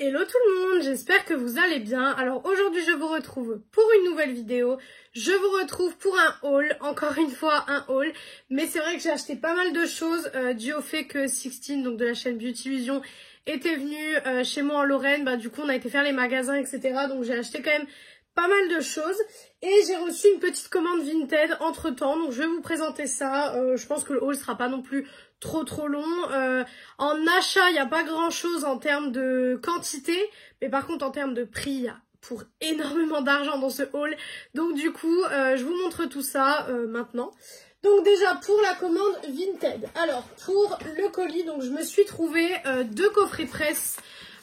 Hello tout le monde, j'espère que vous allez bien. Alors aujourd'hui je vous retrouve pour une nouvelle vidéo. Je vous retrouve pour un haul, encore une fois un haul. Mais c'est vrai que j'ai acheté pas mal de choses dû au fait que Sixtine, donc de la chaîne Beautyvision, était venue chez moi en Lorraine. Bah, du coup on a été faire les magasins, etc. Donc j'ai acheté quand même pas mal de choses. Et j'ai reçu une petite commande Vinted entre temps. Donc je vais vous présenter ça. Je pense que le haul sera pas non plus trop long. En achat, il n'y a pas grand chose en termes de quantité, mais par contre en termes de prix, il y a pour énormément d'argent dans ce haul. Donc du coup, je vous montre tout ça maintenant. Donc déjà pour la commande Vinted. Alors pour le colis, donc je me suis trouvé deux coffrets presse.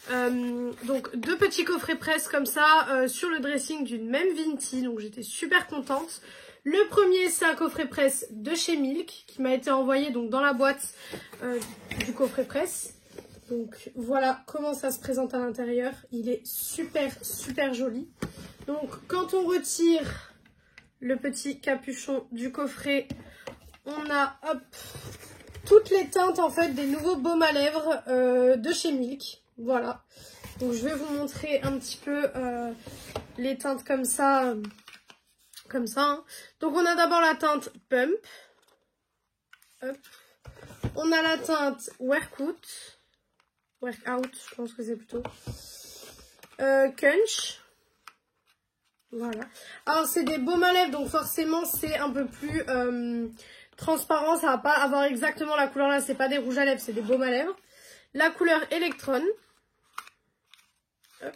Donc deux petits coffrets presse comme ça sur le dressing d'une même Vinti. Donc j'étais super contente. Le premier, c'est un coffret presse de chez Milk qui m'a été envoyé donc dans la boîte du coffret presse. Donc voilà comment ça se présente à l'intérieur. Il est super joli. Donc quand on retire le petit capuchon du coffret, on a hop toutes les teintes en fait des nouveaux baumes à lèvres de chez Milk. Voilà. Donc je vais vous montrer un petit peu les teintes comme ça. Hein. Donc on a d'abord la teinte Pump. Hop. On a la teinte Workout, je pense que c'est plutôt. Kunch. Voilà. Alors c'est des baumes à lèvres, donc forcément c'est un peu plus transparent. Ça va pas avoir exactement la couleur là, c'est pas des rouges à lèvres, c'est des baumes à lèvres. La couleur Electron. Hop.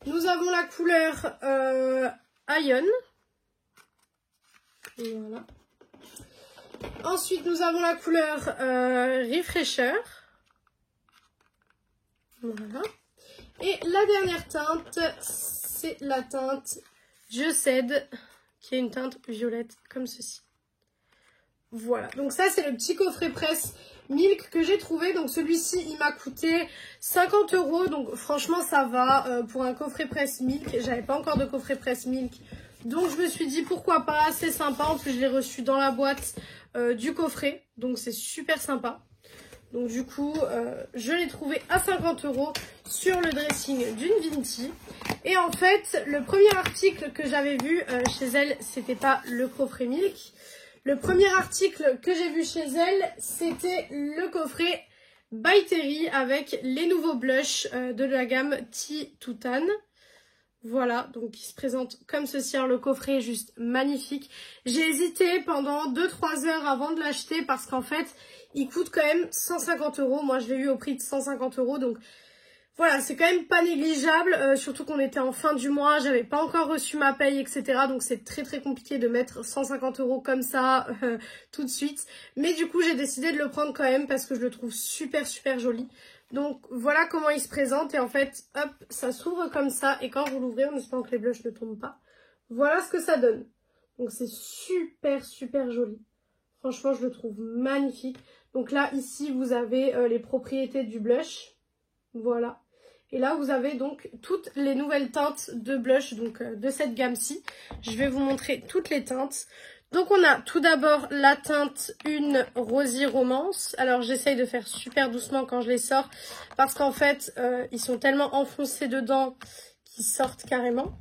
Nous avons la couleur Ion. Voilà. Ensuite, nous avons la couleur Refresher. Voilà. Et la dernière teinte, c'est la teinte Je cède, qui est une teinte violette comme ceci. Voilà. Donc ça, c'est le petit coffret presse Milk que j'ai trouvé. Donc celui-ci, il m'a coûté 50 €. Donc franchement, ça va pour un coffret presse Milk. J'avais pas encore de coffret presse Milk. Donc je me suis dit pourquoi pas, c'est sympa. En plus, je l'ai reçu dans la boîte du coffret. Donc c'est super sympa. Donc du coup, je l'ai trouvé à 50 € sur le dressing d'une Vinti. Et en fait, le premier article que j'avais vu chez elle, c'était pas le coffret Milk. Le premier article que j'ai vu chez elle, c'était le coffret By Terry avec les nouveaux blushs de la gamme Tea to Tan. Voilà, donc il se présente comme ceci. Alors, le coffret est juste magnifique. J'ai hésité pendant 2-3 heures avant de l'acheter parce qu'en fait, il coûte quand même 150 €. Moi, je l'ai eu au prix de 150 €. Donc voilà, c'est quand même pas négligeable. Surtout qu'on était en fin du mois, j'avais pas encore reçu ma paye, etc. Donc c'est très compliqué de mettre 150 € comme ça tout de suite. Mais du coup, j'ai décidé de le prendre quand même parce que je le trouve super joli. Donc voilà comment il se présente et en fait hop ça s'ouvre comme ça et quand vous l'ouvrez en espérant que les blushs ne tombent pas, voilà ce que ça donne. Donc c'est super joli. Franchement je le trouve magnifique. Donc là ici vous avez les propriétés du blush. Voilà. Et là vous avez donc toutes les nouvelles teintes de blush donc de cette gamme-ci. Je vais vous montrer toutes les teintes. Donc on a tout d'abord la teinte Une Rosy Romance. Alors j'essaye de faire super doucement quand je les sors parce qu'en fait ils sont tellement enfoncés dedans qu'ils sortent carrément.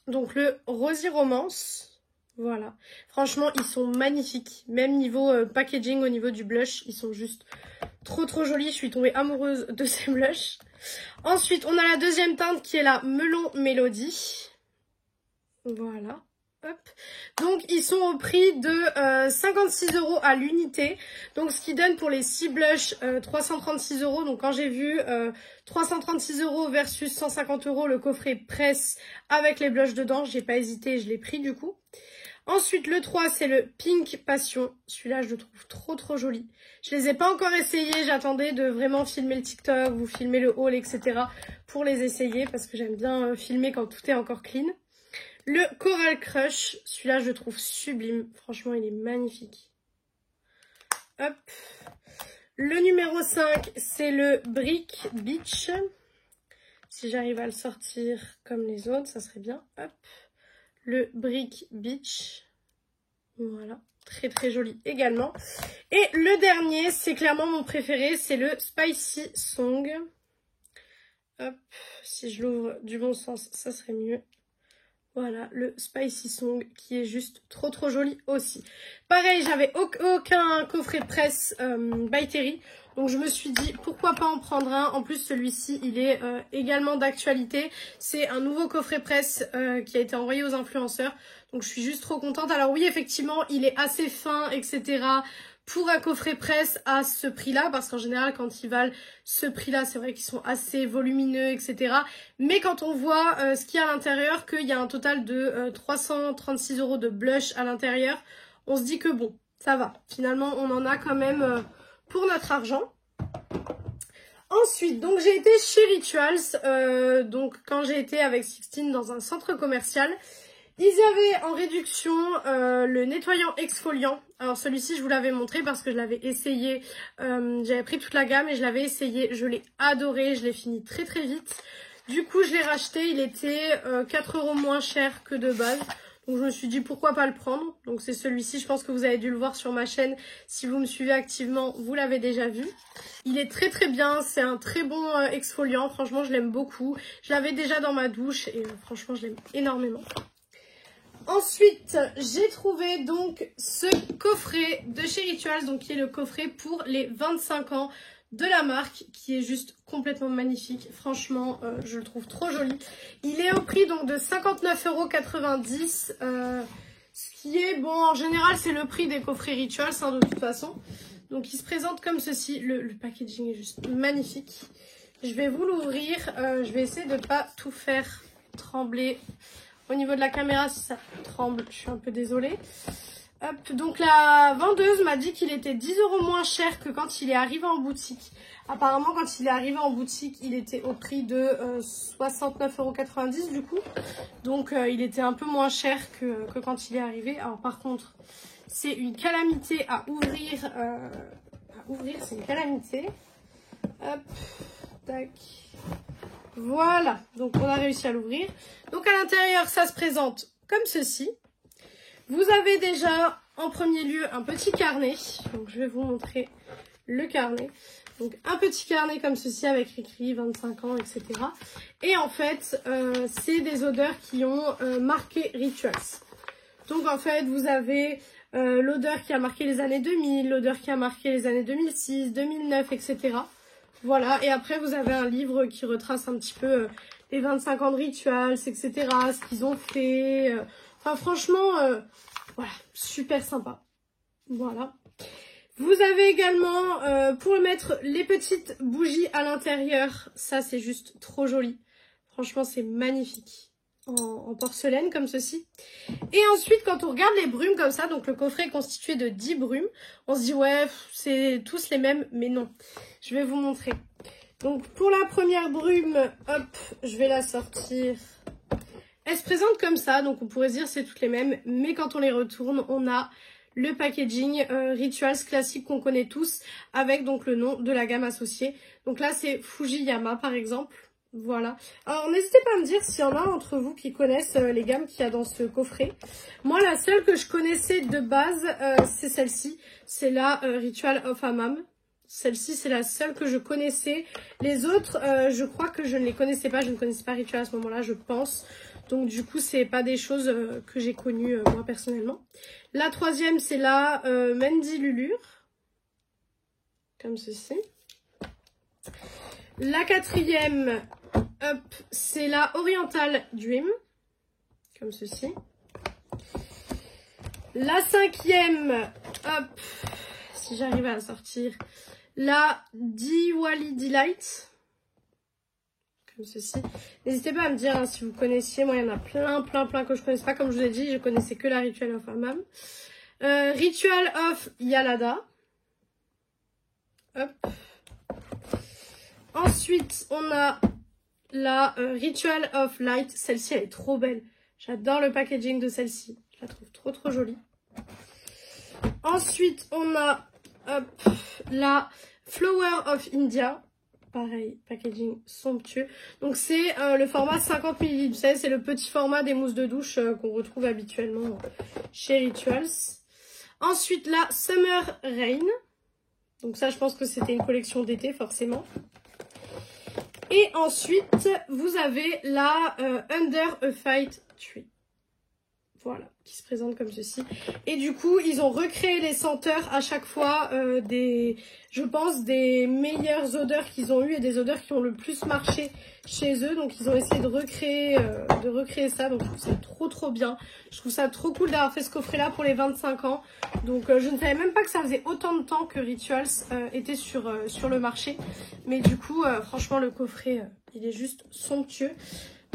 Donc le Rosy Romance, voilà. Franchement ils sont magnifiques. Même niveau packaging au niveau du blush, ils sont juste trop jolis. Je suis tombée amoureuse de ces blushs. Ensuite on a la deuxième teinte qui est la Melon Mélodie. Voilà. Hop. Donc ils sont au prix de 56 € à l'unité. Donc ce qui donne pour les 6 blushs 336 €. Donc quand j'ai vu 336 € versus 150 € le coffret presse avec les blushs dedans, j'ai pas hésité, je l'ai pris du coup. Ensuite le 3 c'est le Pink Passion. Celui-là je le trouve trop joli. Je les ai pas encore essayés, j'attendais de vraiment filmer le TikTok, vous filmer le haul, etc. pour les essayer parce que j'aime bien filmer quand tout est encore clean. Le Coral Crush, celui-là je le trouve sublime. Franchement, il est magnifique. Hop. Le numéro 5, c'est le Brick Beach. Si j'arrive à le sortir comme les autres, ça serait bien. Hop. Le Brick Beach. Voilà. Très joli également. Et le dernier, c'est clairement mon préféré, c'est le Spicy Song. Hop, si je l'ouvre du bon sens, ça serait mieux. Voilà, le Spicy Song qui est juste trop joli aussi. Pareil, j'avais aucun coffret de presse by Terry. Donc je me suis dit, pourquoi pas en prendre un. En plus, celui-ci, il est également d'actualité. C'est un nouveau coffret presse qui a été envoyé aux influenceurs. Donc je suis juste trop contente. Alors oui, effectivement, il est assez fin, etc. Pour un coffret presse à ce prix-là, parce qu'en général, quand ils valent ce prix-là, c'est vrai qu'ils sont assez volumineux, etc. Mais quand on voit ce qu'il y a à l'intérieur, qu'il y a un total de 336 € de blush à l'intérieur, on se dit que bon, ça va. Finalement, on en a quand même pour notre argent. Ensuite, donc j'ai été chez Rituals, donc quand j'ai été avec Sixtine dans un centre commercial. Ils avaient en réduction le nettoyant exfoliant. Alors celui-ci je vous l'avais montré parce que je l'avais essayé. J'avais pris toute la gamme et je l'avais essayé. Je l'ai adoré, je l'ai fini très vite. Du coup je l'ai racheté, il était 4 € moins cher que de base. Donc je me suis dit pourquoi pas le prendre. Donc c'est celui-ci, je pense que vous avez dû le voir sur ma chaîne. Si vous me suivez activement, vous l'avez déjà vu. Il est très bien, c'est un très bon exfoliant. Franchement je l'aime beaucoup. Je l'avais déjà dans ma douche et franchement je l'aime énormément. Ensuite, j'ai trouvé donc ce coffret de chez Rituals, donc qui est le coffret pour les 25 ans de la marque, qui est juste complètement magnifique. Franchement, je le trouve trop joli. Il est au prix donc de 59,90 €, ce qui est, bon, en général, c'est le prix des coffrets Rituals, hein, de toute façon. Donc, il se présente comme ceci. Le packaging est juste magnifique. Je vais vous l'ouvrir. Je vais essayer de ne pas tout faire trembler. Au niveau de la caméra, si ça tremble, je suis un peu désolée. Hop, donc la vendeuse m'a dit qu'il était 10 € moins cher que quand il est arrivé en boutique. Apparemment, quand il est arrivé en boutique, il était au prix de 69,90 € du coup. Donc il était un peu moins cher que quand il est arrivé. Alors par contre, c'est une calamité à ouvrir. C'est une calamité. Hop, tac. Voilà, donc on a réussi à l'ouvrir. Donc à l'intérieur, ça se présente comme ceci. Vous avez déjà en premier lieu un petit carnet. Donc je vais vous montrer le carnet. Donc un petit carnet comme ceci avec écrit 25 ans, etc. Et en fait, c'est des odeurs qui ont marqué Rituals. Donc en fait, vous avez l'odeur qui a marqué les années 2000, l'odeur qui a marqué les années 2006, 2009, etc. Voilà, et après vous avez un livre qui retrace un petit peu les 25 ans de Rituals, etc. Ce qu'ils ont fait. Enfin franchement, voilà, super sympa. Voilà. Vous avez également, pour mettre les petites bougies à l'intérieur, ça c'est juste trop joli. Franchement c'est magnifique. En porcelaine comme ceci. Et ensuite quand on regarde les brumes comme ça, donc le coffret est constitué de 10 brumes, on se dit ouais c'est tous les mêmes, mais non. Je vais vous montrer. Donc pour la première brume, hop, je vais la sortir. Elle se présente comme ça, donc on pourrait se dire c'est toutes les mêmes, mais quand on les retourne, on a le packaging Rituals classique qu'on connaît tous, avec donc le nom de la gamme associée. Donc là c'est Fujiyama par exemple. Voilà. Alors n'hésitez pas à me dire s'il y en a entre vous qui connaissent les gammes qu'il y a dans ce coffret. Moi la seule que je connaissais de base c'est celle-ci. C'est la Ritual of Hammam. Celle-ci c'est la seule que je connaissais. Les autres je crois que je ne les connaissais pas. Je ne connaissais pas Ritual à ce moment-là je pense. Donc du coup c'est pas des choses que j'ai connues moi personnellement. La troisième c'est la Mendy Lulure. Comme ceci. La quatrième, hop, c'est la Oriental Dream, comme ceci. La cinquième, hop, si j'arrive à la sortir, la Diwali Delight, comme ceci. N'hésitez pas à me dire hein, si vous connaissiez, moi il y en a plein que je ne connaisse pas, comme je vous ai dit, je connaissais que la Ritual of Hammam. Ritual of Yalada, hop. Ensuite, on a la Ritual of Light. Celle-ci, elle est trop belle. J'adore le packaging de celle-ci. Je la trouve trop jolie. Ensuite, on a hop, la Flower of India. Pareil, packaging somptueux. Donc, c'est le format 50 ml. Vous savez, c'est le petit format des mousses de douche qu'on retrouve habituellement chez Rituals. Ensuite, la Summer Rain. Donc ça, je pense que c'était une collection d'été, forcément. Et ensuite, vous avez la Under a Fight Tree. Voilà, qui se présente comme ceci. Et du coup, ils ont recréé les senteurs à chaque fois je pense, des meilleures odeurs qu'ils ont eues et des odeurs qui ont le plus marché chez eux. Donc, ils ont essayé de recréer ça. Donc, je trouve ça trop bien. Je trouve ça trop cool d'avoir fait ce coffret-là pour les 25 ans. Donc, je ne savais même pas que ça faisait autant de temps que Rituals était sur le marché. Mais du coup, franchement, le coffret, il est juste somptueux.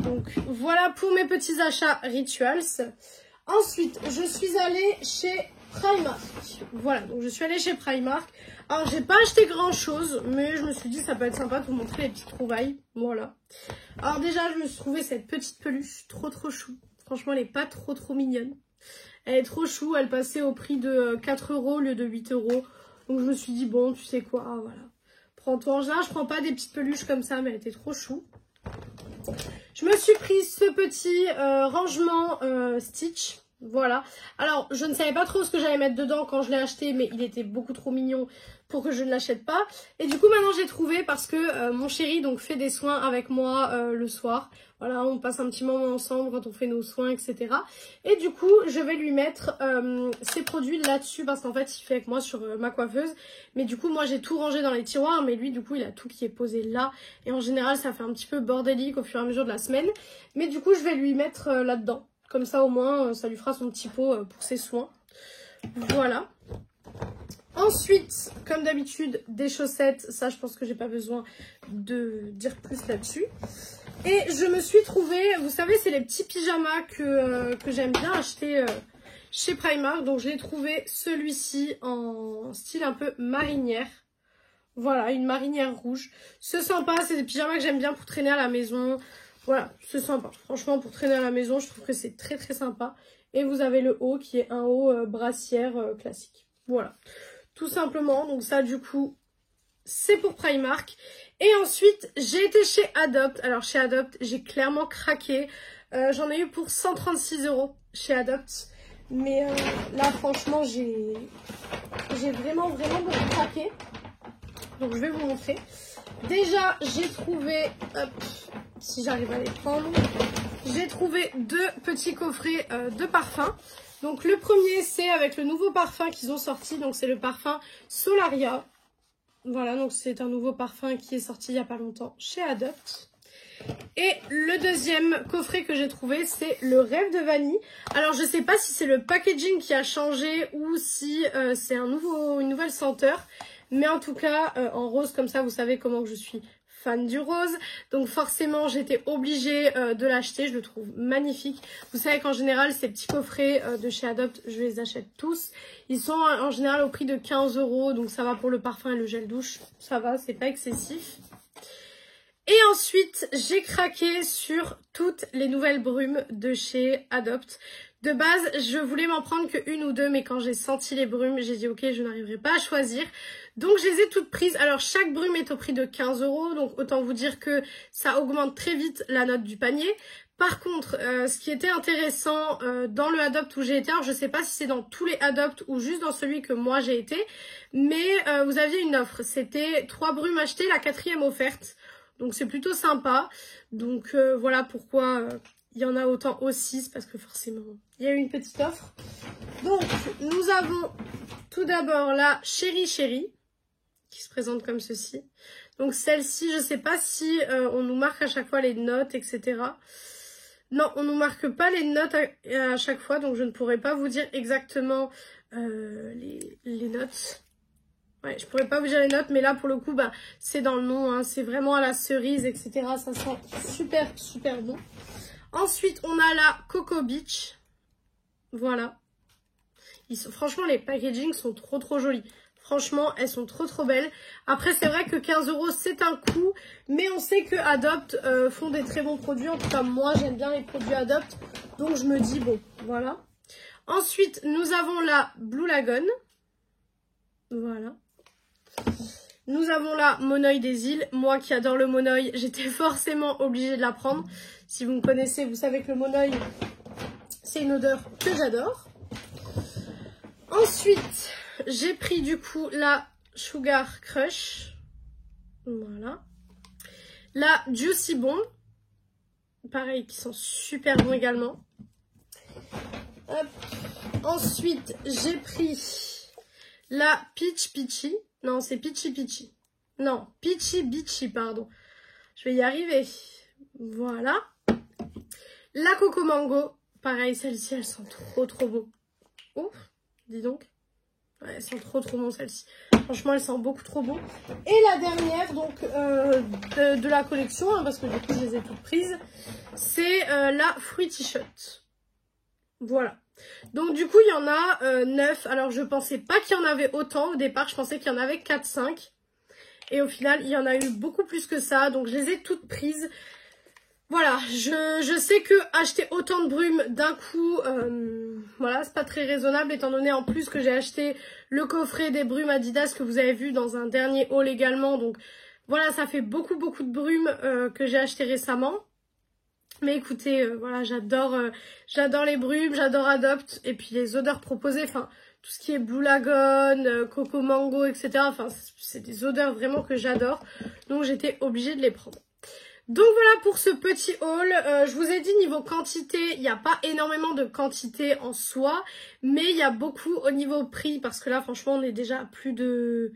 Donc voilà pour mes petits achats Rituals. Ensuite, je suis allée chez Primark. Voilà, donc je suis allée chez Primark. Alors, j'ai pas acheté grand chose, mais je me suis dit ça peut être sympa de vous montrer les petites trouvailles. Voilà. Alors déjà, je me suis trouvé cette petite peluche trop chou. Franchement, elle est pas trop mignonne. Elle est trop chou, elle passait au prix de 4 € au lieu de 8 €. Donc je me suis dit bon, tu sais quoi, voilà. Prends-toi. En général, je prends pas des petites peluches comme ça, mais elle était trop chou. Je me suis pris ce petit rangement Stitch. Voilà. Alors, je ne savais pas trop ce que j'allais mettre dedans quand je l'ai acheté, mais il était beaucoup trop mignon pour que je ne l'achète pas. Et du coup, maintenant, j'ai trouvé parce que mon chéri donc fait des soins avec moi le soir. Voilà, on passe un petit moment ensemble quand on fait nos soins, etc. Et du coup, je vais lui mettre ces produits là-dessus parce qu'en fait, il fait avec moi sur ma coiffeuse. Mais du coup, moi, j'ai tout rangé dans les tiroirs, mais lui, du coup, il a tout qui est posé là. Et en général, ça fait un petit peu bordélique au fur et à mesure de la semaine. Mais du coup, je vais lui mettre là-dedans. Comme ça, au moins, ça lui fera son petit pot pour ses soins. Voilà. Ensuite, comme d'habitude, des chaussettes. Ça, je pense que j'ai pas besoin de dire plus là-dessus. Et je me suis trouvée, vous savez, c'est les petits pyjamas que j'aime bien acheter chez Primark. Donc, j'ai trouvé celui-ci en style un peu marinière. Voilà, une marinière rouge. C'est sympa, c'est des pyjamas que j'aime bien pour traîner à la maison. Voilà, c'est sympa. Franchement, pour traîner à la maison, je trouve que c'est très sympa. Et vous avez le haut qui est un haut brassière classique. Voilà, tout simplement. Donc ça, du coup, c'est pour Primark. Et ensuite, j'ai été chez Adopt. Alors, chez Adopt, j'ai clairement craqué. J'en ai eu pour 136 € chez Adopt. Mais là, franchement, j'ai vraiment beaucoup craqué. Donc, je vais vous montrer. Déjà, j'ai trouvé... Hop, si j'arrive à les prendre. J'ai trouvé deux petits coffrets de parfums. Donc, le premier, c'est avec le nouveau parfum qu'ils ont sorti. Donc, c'est le parfum Solaria. Voilà, donc c'est un nouveau parfum qui est sorti il n'y a pas longtemps chez Adopt. Et le deuxième coffret que j'ai trouvé, c'est le Rêve de Vanille. Alors, je ne sais pas si c'est le packaging qui a changé ou si c'est une nouvelle senteur. Mais en tout cas, en rose comme ça, vous savez comment que je suis fan du rose. Donc forcément, j'étais obligée de l'acheter. Je le trouve magnifique. Vous savez qu'en général, ces petits coffrets de chez Adopt, je les achète tous. Ils sont en général au prix de 15 €. Donc ça va pour le parfum et le gel douche. Ça va, c'est pas excessif. Et ensuite, j'ai craqué sur toutes les nouvelles brumes de chez Adopt. De base, je voulais m'en prendre qu'une ou deux, mais quand j'ai senti les brumes, j'ai dit ok, je n'arriverai pas à choisir. Donc je les ai toutes prises. Alors chaque brume est au prix de 15 €, donc autant vous dire que ça augmente très vite la note du panier. Par contre, ce qui était intéressant dans le Adopt où j'ai été, alors je ne sais pas si c'est dans tous les Adopt ou juste dans celui que moi j'ai été, mais vous aviez une offre. C'était 3 brumes achetées, la 4e offerte. Donc c'est plutôt sympa. Donc voilà pourquoi il y en a autant aussi, c'est parce que forcément il y a eu une petite offre. Donc nous avons tout d'abord la Chérie Chérie qui se présente comme ceci. Donc celle-ci, je ne sais pas si on nous marque à chaque fois les notes, etc. Non, on ne nous marque pas les notes à chaque fois, donc je ne pourrais pas vous dire exactement les notes. Ouais, je pourrais pas vous dire les notes, mais là pour le coup, bah, c'est dans le nom, hein, c'est vraiment à la cerise, etc. Ça sent super bon. Ensuite, on a la Coco Beach. Voilà. Franchement, les packagings sont trop jolis. Franchement, elles sont trop belles. Après, c'est vrai que 15 € c'est un coût, mais on sait que Adopt font des très bons produits. En tout cas, moi, j'aime bien les produits Adopt. Donc, je me dis, bon, voilà. Ensuite, nous avons la Blue Lagoon. Voilà. Nous avons la Monoï des îles. Moi qui adore le Monoï, j'étais forcément obligée de la prendre. Si vous me connaissez, vous savez que le Monoï, c'est une odeur que j'adore. Ensuite, j'ai pris du coup la Sugar Crush. Voilà. la Juicy Bomb. Pareil, qui sont super bons également. Hop. Ensuite, j'ai pris la Peach Peachy. Non, c'est Peachy Peachy. Non, Peachy Beachy, pardon. Je vais y arriver. Voilà. La Coco Mango. Pareil, celles-ci, elles sont trop bon. Ouf, dis donc. Ouais, elles sont trop bon, celles-ci. Franchement, elles sont beaucoup trop bon. Et la dernière, donc, de la collection, hein, parce que du coup, je les ai toutes prises, c'est la Fruity Shot. Voilà. Donc, du coup, il y en a 9. Alors, je pensais pas qu'il y en avait autant au départ. Je pensais qu'il y en avait 4-5. Et au final, il y en a eu beaucoup plus que ça. Donc, je les ai toutes prises. Voilà, je sais que acheter autant de brumes d'un coup, voilà, c'est pas très raisonnable étant donné en plus que j'ai acheté le coffret des brumes Adidas que vous avez vu dans un dernier haul également. Donc voilà, ça fait beaucoup de brumes que j'ai acheté récemment. Mais écoutez, voilà, j'adore les brumes, j'adore Adopt et puis les odeurs proposées, enfin tout ce qui est Blue Lagoon, Coco Mango, etc. Enfin c'est des odeurs vraiment que j'adore, donc j'étais obligée de les prendre. Donc voilà pour ce petit haul. Je vous ai dit niveau quantité, il n'y a pas énormément de quantité en soi, mais il y a beaucoup au niveau prix parce que là franchement on est déjà à plus de...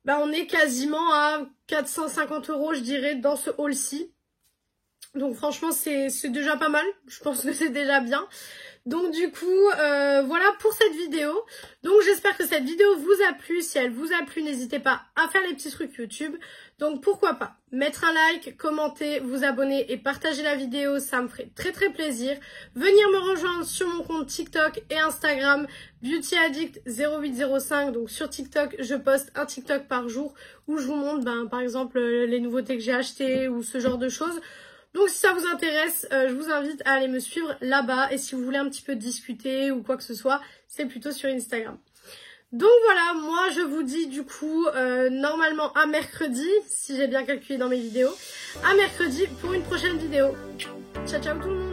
Bah on est quasiment à 450 € je dirais dans ce haul-ci. Donc franchement c'est déjà pas mal, je pense que c'est déjà bien. Donc du coup, voilà pour cette vidéo. Donc j'espère que cette vidéo vous a plu. Si elle vous a plu, n'hésitez pas à faire les petits trucs YouTube. Donc pourquoi pas mettre un like, commenter, vous abonner et partager la vidéo, ça me ferait très plaisir. Venir me rejoindre sur mon compte TikTok et Instagram, BeautyAddict0805. Donc sur TikTok, je poste un TikTok par jour où je vous montre par exemple les nouveautés que j'ai achetées ou ce genre de choses. Donc si ça vous intéresse, je vous invite à aller me suivre là-bas. Et si vous voulez un petit peu discuter ou quoi que ce soit, c'est plutôt sur Instagram. Donc voilà, moi je vous dis du coup normalement à mercredi, si j'ai bien calculé dans mes vidéos, à mercredi pour une prochaine vidéo. Ciao tout le monde!